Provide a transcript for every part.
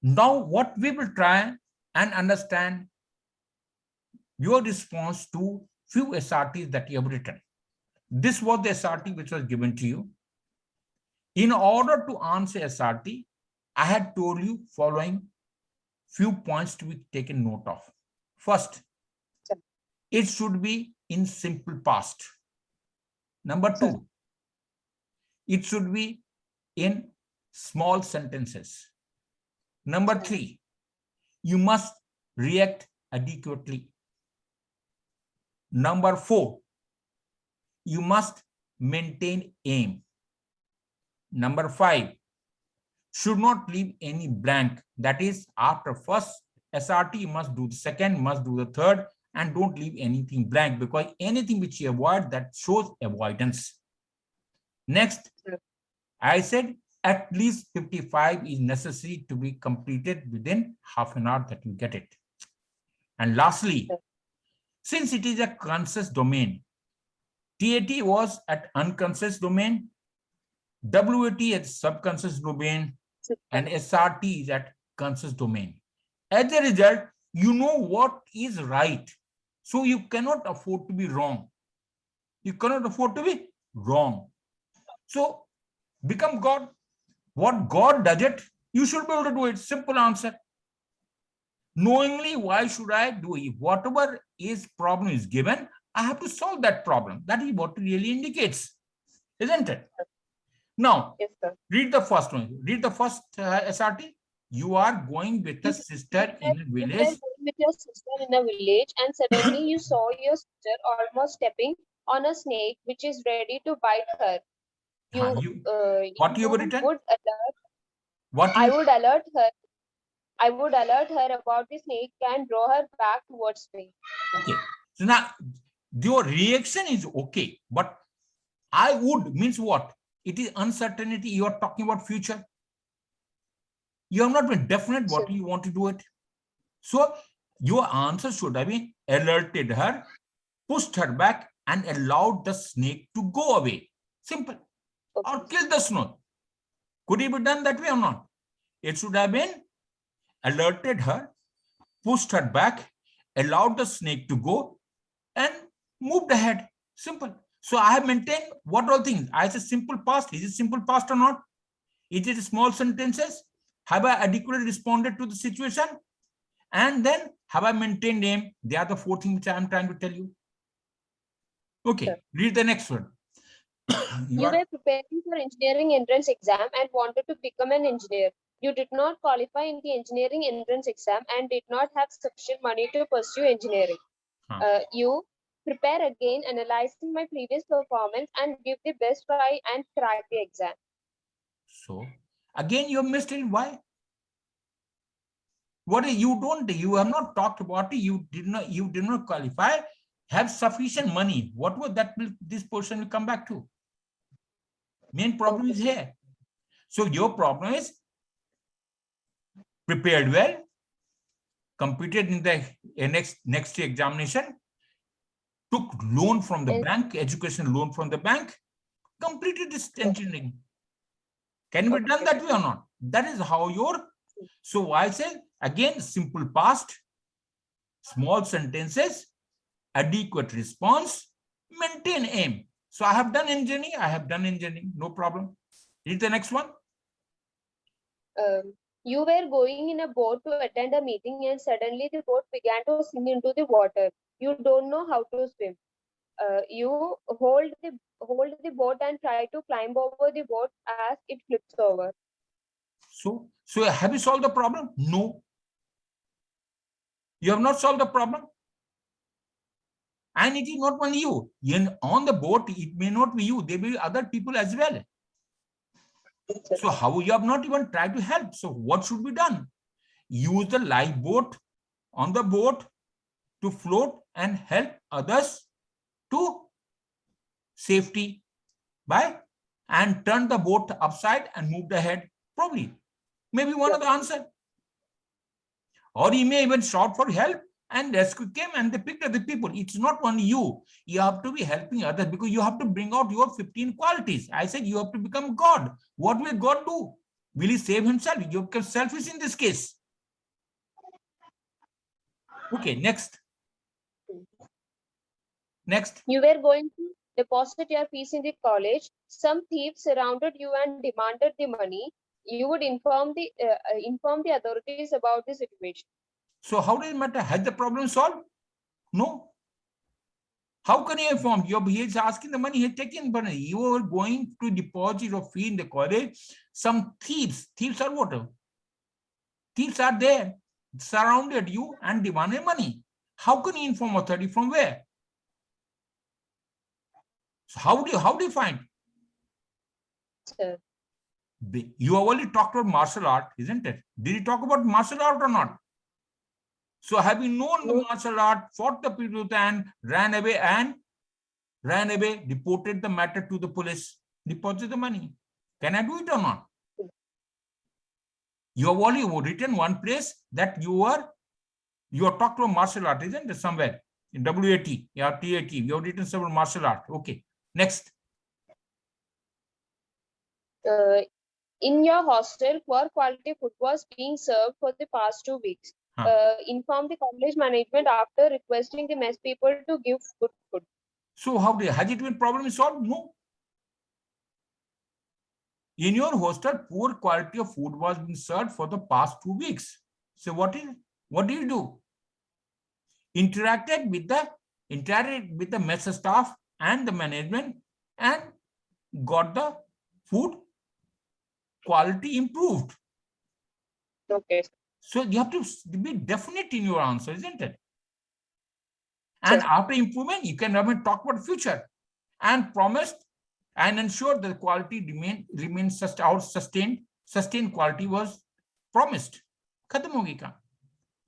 Now what we will try and understand your response to few SRTs that you have written. This was the SRT which was given to you. In order to answer SRT, I had told you following few points to be taken note of. First, it should be in simple past. Number two, it should be in small sentences. Number three, you must react adequately. Number four, you must maintain aim. Number five, should not leave any blank. That is, after first SRT, you must do the second, must do the third, and don't leave anything blank, because anything which you avoid, that shows avoidance. Next, I said at least 55 is necessary to be completed within half an hour that you get it. And lastly, since it is a conscious domain, TAT was at unconscious domain, WAT at subconscious domain, and SRT is at conscious domain. As a result, you know what is right. So you cannot afford to be wrong. You cannot afford to be wrong. So become God. What God does it, you should be able to do it. Simple answer. Knowingly, why should I do it? Whatever is problem is given, I have to solve that problem. That is what it really indicates, isn't it? Now, Yes, sir. Read the first one. Read the first SRT. You are going with a sister in a You were village. going with your sister in a village, and suddenly you saw your sister almost stepping on a snake which is ready to bite her. What you have You written? would alert. What I you? would alert her. I would alert her about the snake and draw her back towards me. Okay. So now your reaction is okay, but I would means what? It is uncertainty. You are talking about future. You have not been definite what you want to do it. So your answer should have been alerted her, pushed her back, and allowed the snake to go away. Simple. Or kill the snake. Could it be done that way or not? It should have been alerted her, pushed her back, allowed the snake to go, and moved ahead. Simple. So I have maintained what all things. I said simple past. Is it simple past or not? Is it small sentences? Have I adequately responded to the situation? And then have I maintained aim? They are the four things which I am trying to tell you. Okay, read the next one. You were preparing for engineering entrance exam and wanted to become an engineer. You did not qualify in the engineering entrance exam and did not have sufficient money to pursue engineering. You prepare again, analyzing my previous performance and give the best try and crack the exam. So again, you missed it. Why? What you have not talked about it. You did not qualify, have sufficient money. What was that this person will come back to? Main problem is here. So your problem is prepared well, competed in the next examination, took loan from the bank, education loan from the bank, completed this engineering. Can be done that way or not? That is how your. So I say again, simple past, small sentences, adequate response, maintain aim. So I have done engineering, no problem. Read the next one. You were going in a boat to attend a meeting and suddenly the boat began to sink into the water. You don't know how to swim. You hold the boat and try to climb over the boat as it flips over. So have you solved the problem? No. You have not solved the problem. And it is not only you. On the boat, it may not be you. There will be other people as well. So how you have not even tried to help? So what should be done? Use the lifeboat on the boat to float and help others to safety and turn the boat upside and move ahead. Probably. Maybe one of the answer. Or he may even shout for help and rescue came and they picked other people. It's not only you. You have to be helping others because you have to bring out your 15 qualities. I said you have to become God. What will God do? Will he save himself? You're selfish in this case. Okay, next. Next. You were going to deposit your fees in the college. Some thieves surrounded you and demanded the money. You would inform the authorities about the situation. So how does it matter? Has the problem solved? No. How can you inform? He is asking the money, he is taking money. You are going to deposit your fee in the college. Some thieves are what? Thieves are there, surrounded you and demanded money. How can you inform authority? From where? So how do you find? Sir. You have only talked about martial art, isn't it? Did you talk about martial art or not? So have you known the martial art, fought the people and ran away, reported the matter to the police, deposited the money? Can I do it or not? You have only written one place that you are talked about martial art, isn't it? Somewhere in WAT, yeah, TAT. You have written several martial art. Okay. Next. In your hostel, poor quality food was being served for the past 2 weeks. Inform the college management after requesting the mess people to give good food. So has it been problem solved? No. In your hostel, poor quality of food was being served for the past 2 weeks. So what do you do? Interacted with the mess staff and the management and got the food quality improved. Okay. So you have to be definite in your answer, isn't it? And after improvement, you can talk about future and promised and ensure that the quality remains sustained quality was promised. Khatam ho gayi.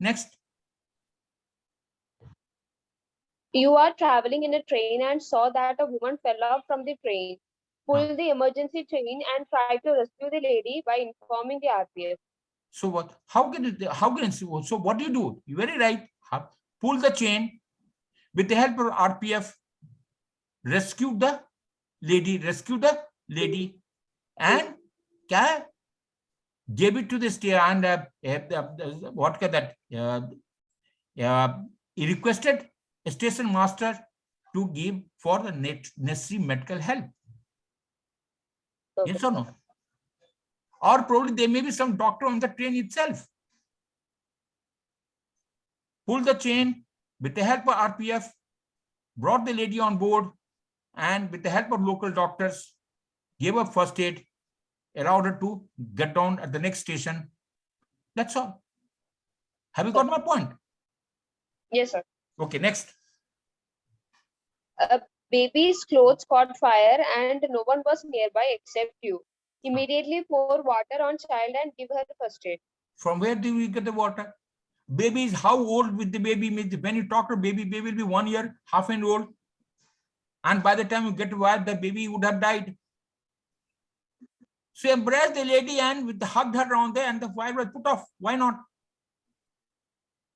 Next. You are traveling in a train and saw that a woman fell off from the train. Pull the emergency chain and try to rescue the lady by informing the RPF. So what? How can it? So what do you do? You're very right. Pull the chain with the help of RPF. Rescue the lady, and gave it to the state and what can that? He requested a station master to give for the necessary medical help. Yes or no? Or probably there may be some doctor on the train itself. Pulled the chain with the help of RPF, brought the lady on board, and with the help of local doctors, gave her first aid, allowed her to get down at the next station. That's all. Have you got my point? Yes, sir. Okay, next. A baby's clothes caught fire and no one was nearby except you. Immediately pour water on child and give her first aid. From where do we get the water? Baby is how old with the baby? When you talk to baby will be 1 year, half an old. And by the time you get to where the baby would have died. So embrace the lady and hugged her around there and the fire was put off. Why not?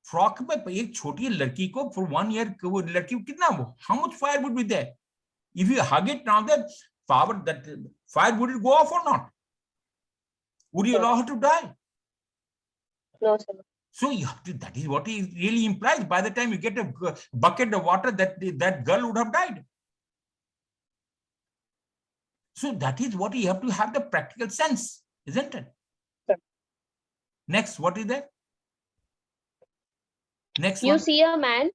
Frock में एक छोटी लड़की को for 1 year वो लड़की को कितना वो? How much fire would be there? If you hug it now, that fire would it go off or not? Would you allow her to die? No, sir. So you have to, that is what it really implies. By the time you get a bucket of water, that girl would have died. So that is what you have to have the practical sense, isn't it? Sure. Next, what is that? Next you one. See a man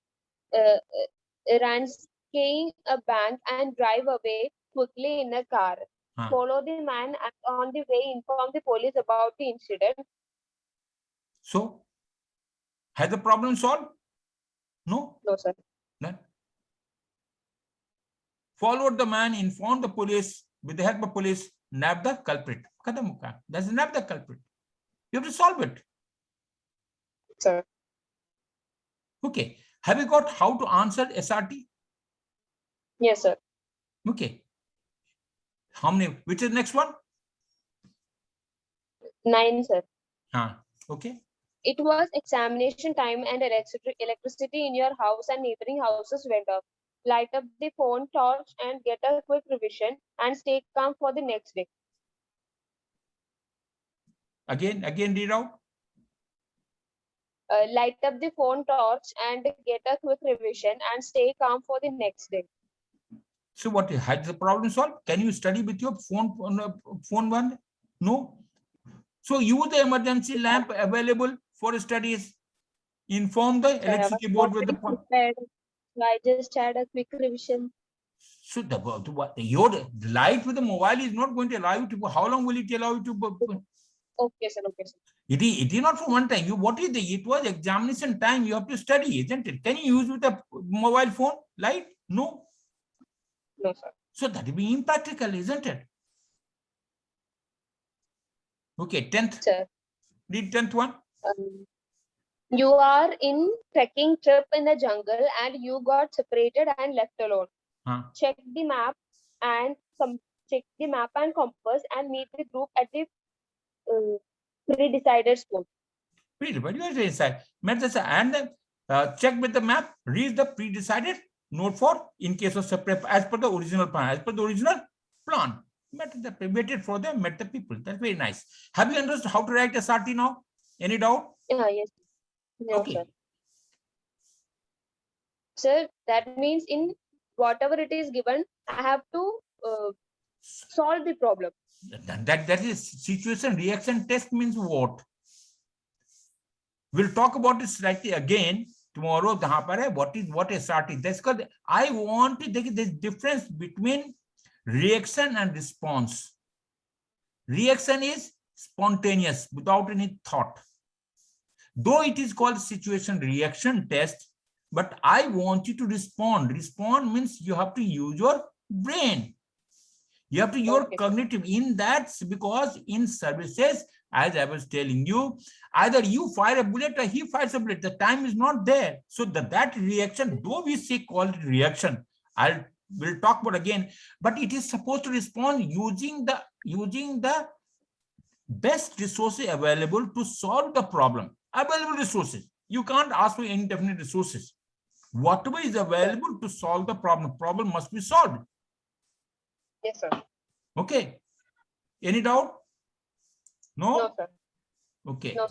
ransacking a bank and drive away quickly in a car. Follow the man and on the way inform the police about the incident. So, has the problem solved? No? No, sir. No. Followed the man, informed the police, with the help of police, nab the culprit. That's nab the culprit. You have to solve it. Sir. Okay. Have you got how to answer SRT? Yes, sir. Okay. How many? Which is the next one? 9, sir. Okay. It was examination time and electricity in your house and neighboring houses went off. Light up the phone torch and get a quick revision and stay calm for the next day. Again read out. Light up the phone torch and get a quick revision and stay calm for the next day. So what has the problem solved? Can you study with your phone one? No. So use the emergency lamp available for studies. Inform the electricity board with the point. So I just had a quick revision. So your light with the mobile is not going to allow you to. How long will it allow you to? Okay, sir. Okay, sir. It is not for one time. What is it was examination time. You have to study, isn't it? Can you use with a mobile phone light? No. No, sir. So that will be impractical, isn't it? Okay, 10th. Sir. Read 10th one. You are in trekking trip in the jungle and you got separated and left alone. Check the map and compass and meet the group at the pre-decided spot. And check with the map, reach the pre-decided note for in case of separate as per the original plan. As per the original plan, waited for them, met the people. That's very nice. Have you understood how to write SRT now? Any doubt? Yes. No, okay. Sir. Sir, that means in whatever it is given, I have to solve the problem. That is situation reaction test means what? We'll talk about it slightly again tomorrow. What is SRT? That's because I want to take this difference between reaction and response. Reaction is spontaneous, without any thought. Though it is called situation reaction test, but I want you to respond. Respond means you have to use your brain. You have to use your cognitive in that, because in services, as I was telling you, either you fire a bullet or he fires a bullet. The time is not there. So that reaction, though we say call it reaction, we'll talk about again, but it is supposed to respond using the best resources available to solve the problem. Available resources. You can't ask for indefinite resources. Whatever is available to solve the problem must be solved. Yes, sir. Okay. Any doubt? No? No, sir. Okay. No.